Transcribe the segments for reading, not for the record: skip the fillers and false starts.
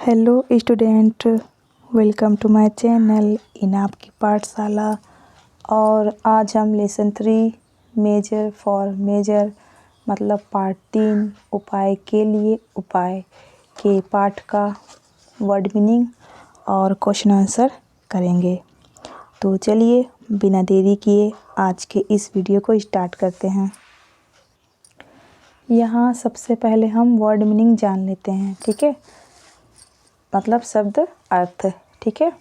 Hello student, welcome to my channel in Aapki Pathshala. और आज हम लेसन 3 मेजर फॉर मेजर मतलब पार्ट 3 उपाय के लिए उपाय के पाठ का वर्ड मीनिंग और क्वेश्चन आंसर करेंगे। तो चलिए बिना देरी किए आज के इस वीडियो को स्टार्ट करते हैं। यहाँ सबसे पहले हम वर्ड मीनिंग जान लेते हैं, ठीक है, मतलब शब्द अर्थ, ठीक है।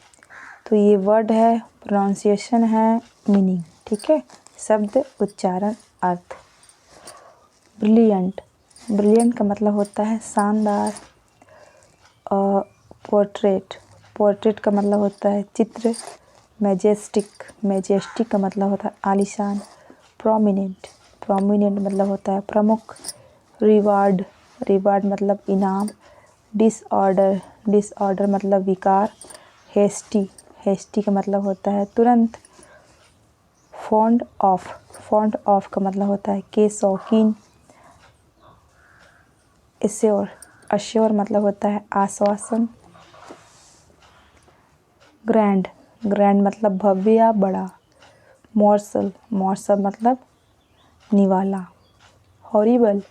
तो ये वर्ड है, प्रोनाउंसिएशन है, मीनिंग, ठीक है, शब्द उच्चारण अर्थ। ब्रिलियंट, ब्रिलियंट का मतलब होता है शानदार। पोर्ट्रेट, पोर्ट्रेट का मतलब होता है चित्र। मैजेस्टिक, मैजेस्टिक का मतलब होता है आलीशान। प्रोमिनेंट, प्रोमिनेंट मतलब होता है प्रमुख। रिवार्ड, रिवार्ड मतलब इनाम। डिसऑर्डर, डिसऑर्डर मतलब विकार। हेस्टी, हेस्टी का मतलब होता है तुरंत। फॉन्ड ऑफ, फॉन्ड ऑफ का मतलब होता है के शौकीन। एश्योर, अश्योर मतलब होता है आश्वासन। ग्रैंड, ग्रैंड मतलब भव्य या बड़ा। मॉर्सल, मॉर्सल मतलब निवाला। हॉरिबल,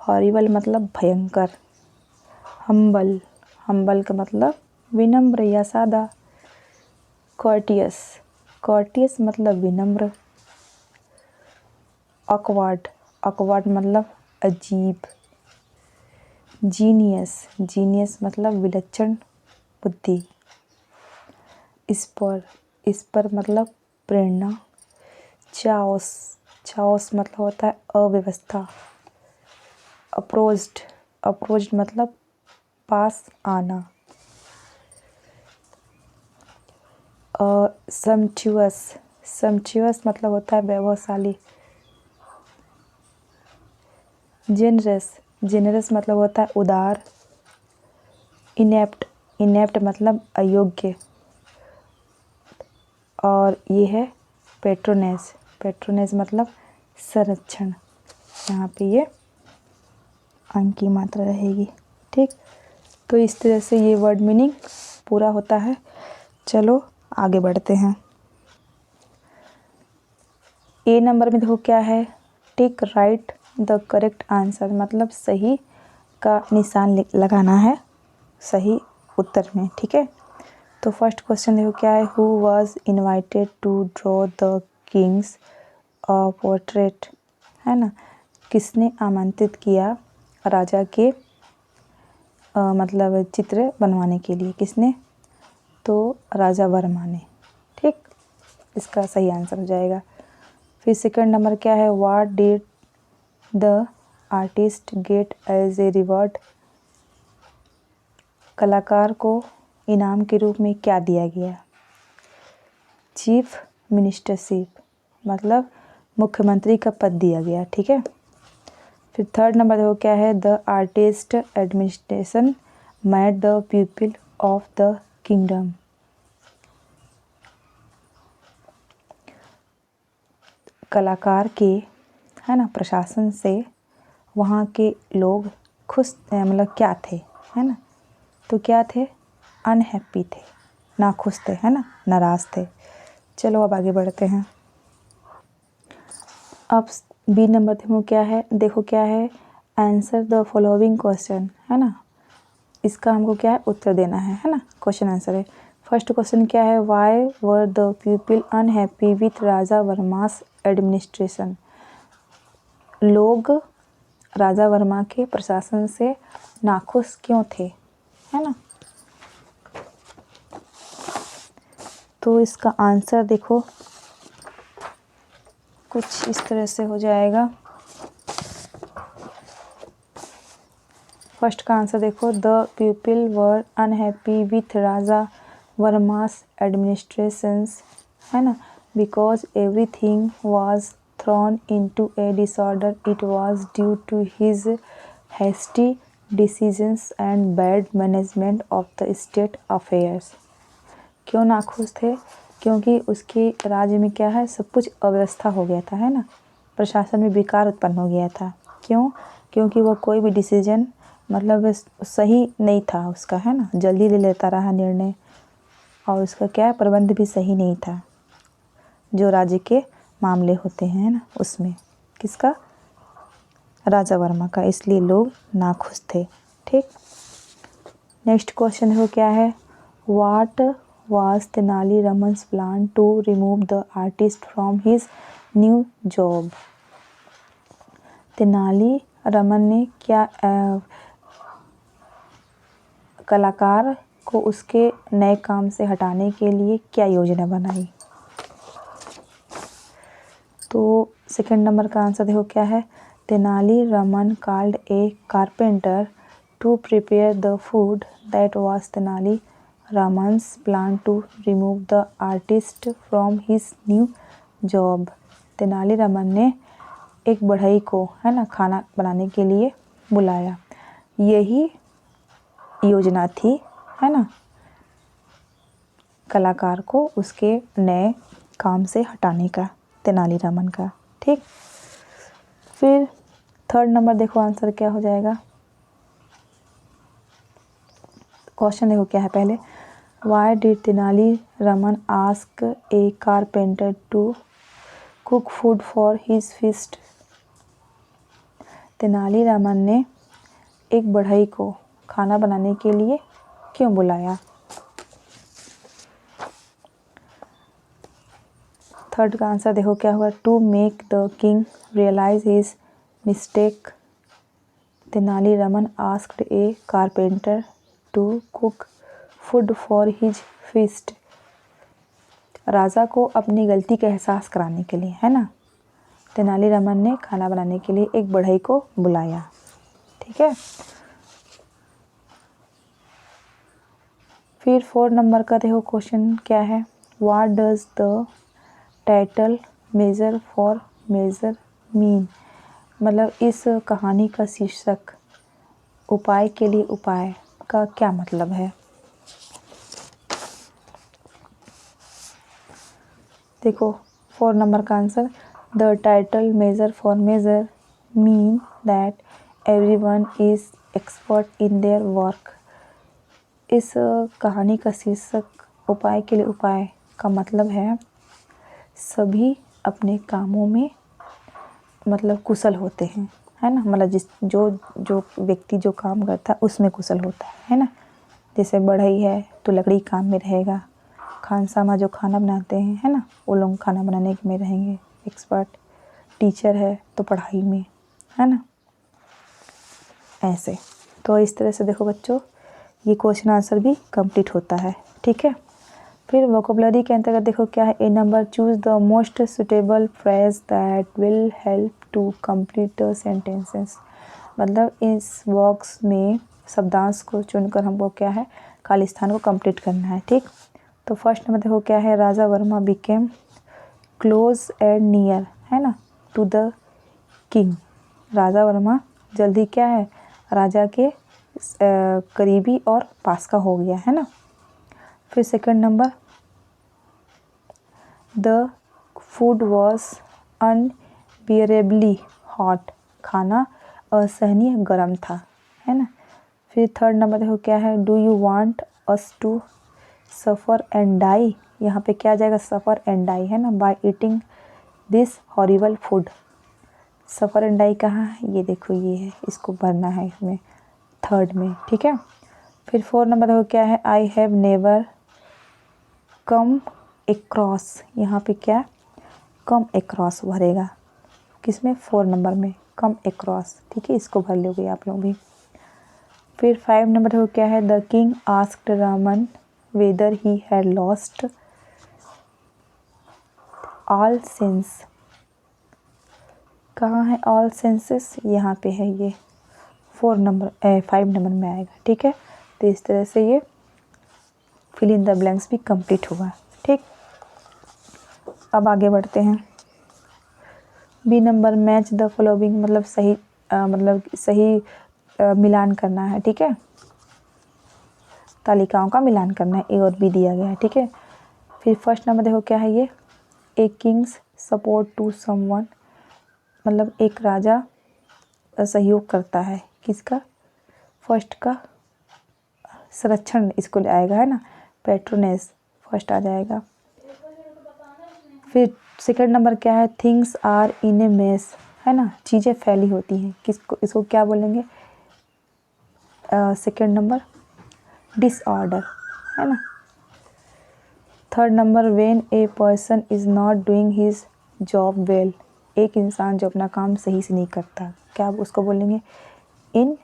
हॉरिबल मतलब भयंकर। हम्बल, हम्बल का मतलब विनम्र या सादा। कॉर्टियस, कॉर्टियस मतलब विनम्र। ऑकवर्ड, ऑकवर्ड मतलब अजीब। जीनियस, जीनियस मतलब विलक्षण बुद्धि। स्पर, स्पर मतलब प्रेरणा। चाओस, चाओस मतलब होता है अव्यवस्था। अप्रोच्ड, अप्रोच्ड मतलब पास आना। सम्पचुअस, सम्पचुअस मतलब होता है वैभवशाली। जेनरस, जेनरस मतलब होता है उदार। इनेप्ट, इनेप्ट मतलब अयोग्य। और ये है पेट्रोनेज, पेट्रोनेज मतलब संरक्षण। यहाँ पे ये अंक की मात्रा रहेगी, ठीक। तो इस तरह से ये वर्ड मीनिंग पूरा होता है। चलो आगे बढ़ते हैं। ए नंबर में देखो क्या है, टिक राइट द करेक्ट आंसर मतलब सही का निशान लगाना है सही उत्तर में, ठीक है। तो फर्स्ट क्वेश्चन देखो क्या है, who was invited to draw the king's portrait, है ना। किसने आमंत्रित किया राजा के मतलब चित्र बनवाने के लिए, किसने, तो राजा वर्मा ने, ठीक। इसका सही आंसर हो जाएगा। फिर सेकंड नंबर क्या है, what did the artist get as a reward, कलाकार को इनाम के रूप में क्या दिया गया। चीफ मिनिस्टरशिप मतलब मुख्यमंत्री का पद दिया गया, ठीक है। फिर थर्ड नंबर देखो क्या है, the artist administration made the people of the kingdom, कलाकार के, है ना, प्रशासन से वहाँ के लोग खुश मतलब क्या थे, है ना, तो क्या थे, अनहैप्पी थे, नाखुश थे, है ना, नाराज़ थे। चलो अब आगे बढ़ते हैं। अब बी नंबर देखो क्या है, आंसर द फॉलोइंग क्वेश्चन, है ना। इसका हमको क्या है, उत्तर देना है ना, क्वेश्चन आंसर है। फर्स्ट क्वेश्चन क्या है, why were the people unhappy with Raja Varma's administration, लोग राजा वर्मा के प्रशासन से नाखुश क्यों थे, है ना। तो इसका आंसर देखो कुछ इस तरह से हो जाएगा। फर्स्ट का आंसर देखो, the people were unhappy with Raja Varma's administrations, है ना, because everything was thrown into a disorder, it was due to his hasty decisions and bad management of the state affairs. क्यों नाखुश थे, क्योंकि उसके राज्य में क्या है, सब कुछ अव्यवस्था हो गया था, है ना, प्रशासन में विकार उत्पन्न हो गया था। क्यों, क्योंकि वो कोई भी डिसीजन मतलब सही नहीं था उसका, है ना, जल्दी ले लेता रहा निर्णय, और उसका क्या प्रबंध भी सही नहीं था, जो राज्य के मामले होते हैं, है ना, उसमें। किसका? राजा वर्मा का। इसलिए लोग नाखुश थे। ठीक। नेक्स्ट क्वेश्चन देखो क्या है। What was Tenali Raman's plan to remove the artist from his new job. Tenali Raman ने क्या कलाकार को उसके नए काम से हटाने के लिए क्या योजना बनाई। तो सेकंड नंबर का आंसर देखो क्या है। Tenali Raman called a carpenter to prepare the food that was Tenali Raman's plan to remove the artist from his new job. Tenali Raman ने एक बढ़ई को, है ना, खाना बनाने के लिए बुलाया। यही योजना थी, है ना, कलाकार को उसके नए काम से हटाने का, तेनालीरामन का। ठीक। फिर थर्ड नंबर देखो आंसर क्या हो जाएगा। क्वेश्चन देखो क्या है पहले। Why did Tenaliraman ask a carpenter to cook food for his feast. Tenaliraman ने एक बढ़ई को खाना बनाने के लिए क्यों बुलाया। थर्ड का आंसर देखो क्या होगा। To make the king realise his mistake Tenali Raman asked A carpenter to cook food for his feast. राजा को अपनी गलती का एहसास कराने के लिए, है ना, तेनालीरामन ने खाना बनाने के लिए एक बढ़ई को बुलाया। ठीक है। फिर 4 नंबर का देखो क्वेश्चन क्या है। What does the title measure for measure mean. मतलब इस कहानी का शीर्षक उपाय के लिए उपाय का क्या मतलब है। देखो 4 नंबर का answer. The title measure for measure mean that everyone is expert in their work. इस कहानी का शीर्षक उपाय के लिए उपाय का मतलब है सभी अपने कामों में मतलब कुशल होते हैं, है ना, मतलब जो व्यक्ति जो काम करता है उसमें कुशल होता है ना। जैसे बढ़ई है तो लकड़ी काम में रहेगा, खानसामा जो खाना बनाते हैं, है ना, वो लोग खाना बनाने में रहेंगे एक्सपर्ट। टीचर है तो पढ़ाई में, है ना, ऐसे। तो इस तरह से देखो बच्चों, ये क्वेश्चन आंसर भी कंप्लीट होता है। ठीक है। फिर वोकेबलरी के अंतर्गत देखो क्या है। A number, choose the most suitable phrase that will help to complete the sentences. मतलब इस बॉक्स में शब्दांश को चुनकर हमको क्या है, खाली स्थान को कंप्लीट करना है। ठीक। तो फर्स्ट नंबर देखो क्या है। Raja Varma became close and near, है ना, to the king. Raja Varma जल्दी क्या है, राजा के करीबी और पास का हो गया, है ना। फिर second number, the food was unbearably hot. खाना असहनीय गर्म था, है ना। फिर थर्ड नंबर देखो क्या है। Do you want us to suffer and die. यहाँ पे क्या आ जाएगा, सफ़र एंड डाई, है ना, by eating this horrible food. Suffer and die कहाँ है, ये देखो ये है, इसको भरना है इसमें थर्ड में। ठीक है। फिर 4 नंबर देखो क्या है। I have never come across. यहाँ पे क्या, कम एक्रॉस भरेगा किसमें, 4 नंबर में, कम एक्रॉस। ठीक है, इसको भर लोगे आप लोग भी। फिर 5 नंबर देखो क्या है। The king asked Raman weather he had lost all sense. कहाँ है ऑल सेंसेस, यहाँ पे है, ये 5 नंबर में आएगा। ठीक है। तो इस तरह से ये फिल इन द ब्लैंक्स भी कंप्लीट हुआ। ठीक। अब आगे बढ़ते हैं। B number, match the following, मतलब सही मिलान करना है। ठीक है, तालिकाओं का मिलान करना है। ए और बी दिया गया है। ठीक है। फिर फर्स्ट नंबर देखो क्या है ये। ए किंग्स सपोर्ट टू समवन, मतलब एक राजा सहयोग करता है, किसका, फर्स्ट का संरक्षण इसको आएगा, है ना, पैट्रोनेज फर्स्ट आ जाएगा। फिर सेकंड नंबर क्या है, things are in a mess, है ना, चीज़ें फैली होती हैं, किसको इसको क्या बोलेंगे, सेकंड नंबर डिसऑर्डर, है ना। Third number when a person is not doing his job well, एक इंसान जो अपना काम सही से नहीं करता, क्या उसको बोलेंगे, इन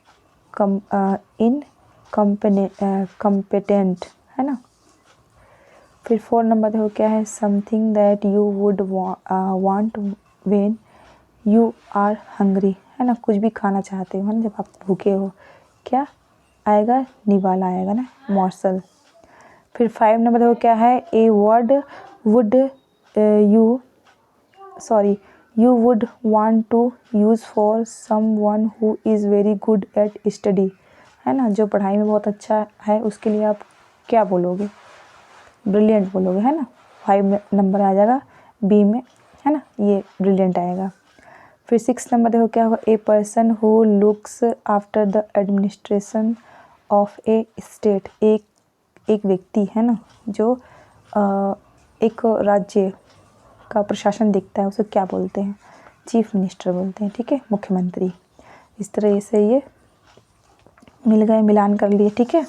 कम्पिटेंट, है ना। फिर फोर नंबर देखो क्या है, something that you would want when you are hungry, है ना, कुछ भी खाना चाहते हो, है ना, जब आप भूखे हो, क्या आएगा, निवाला आएगा ना, मॉर्सल। फिर फाइव नंबर देखो क्या है, a word would you would want to use for someone who is very good at study, है ना, जो पढ़ाई में बहुत अच्छा है उसके लिए आप क्या बोलोगे, ब्रिलियंट बोलोगे, है ना। 5 नंबर आ जाएगा बी में, है ना, ये ब्रिलियंट आएगा। फिर 6 नंबर देखो क्या होगा, a person who looks after the administration of A state, एक व्यक्ति, है ना, जो एक राज्य का प्रशासन देखता है, उसे क्या बोलते हैं, चीफ मिनिस्टर बोलते हैं, ठीक है, मुख्यमंत्री। इस तरह से ये मिल गए, मिलान कर लिए, ठीक है।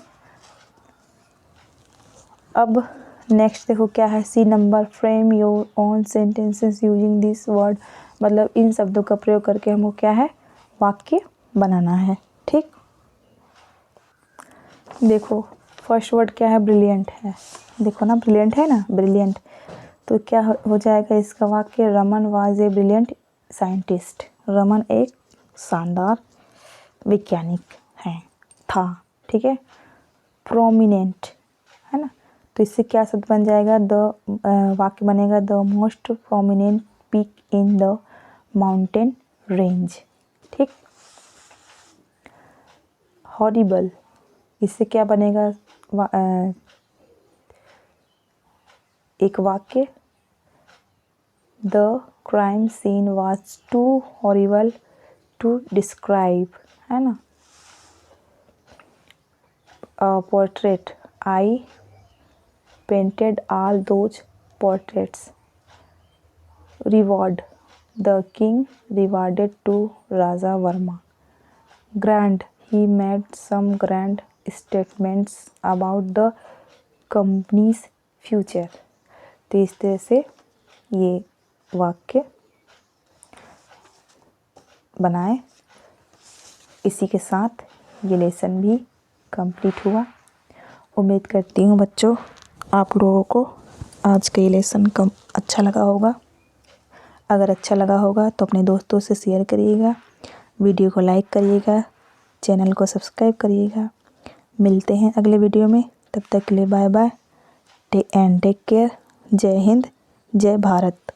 अब नेक्स्ट देखो क्या है, C number, frame your own sentences using this word, मतलब इन शब्दों का प्रयोग करके हमको क्या है, वाक्य बनाना है, ठीक। देखो फर्स्ट वर्ड क्या है, ब्रिलियंट है, देखो ना, ब्रिलियंट है ना, ब्रिलियंट, तो क्या हो जाएगा इसका वाक्य, Raman was a brilliant scientist, Raman एक शानदार वैज्ञानिक है, था, ठीक है। प्रोमिनेंट, है ना, तो इससे क्या शब्द बन जाएगा, वाक्य बनेगा, the most prominent peak in the mountain range, ठीक। हॉरिबल, इससे क्या बनेगा, एक वाक्य, the crime scene was too horrible to describe, है ना। Portrait, I painted all those portraits. Reward, the king rewarded to Raja Verma. Grand, he made some grand statements about the company's future। तो इस तरह से ये वाक्य बनाए। इसी के साथ ये लेसन भी कंप्लीट हुआ। उम्मीद करती हूँ बच्चों आप लोगों को आज का ये लेसन अच्छा लगा होगा। अगर अच्छा लगा होगा तो अपने दोस्तों से शेयर करिएगा, वीडियो को लाइक करिएगा, चैनल को सब्सक्राइब करिएगा। मिलते हैं अगले वीडियो में, तब तक के लिए बाय बाय, टेक केयर। जय हिंद, जय भारत।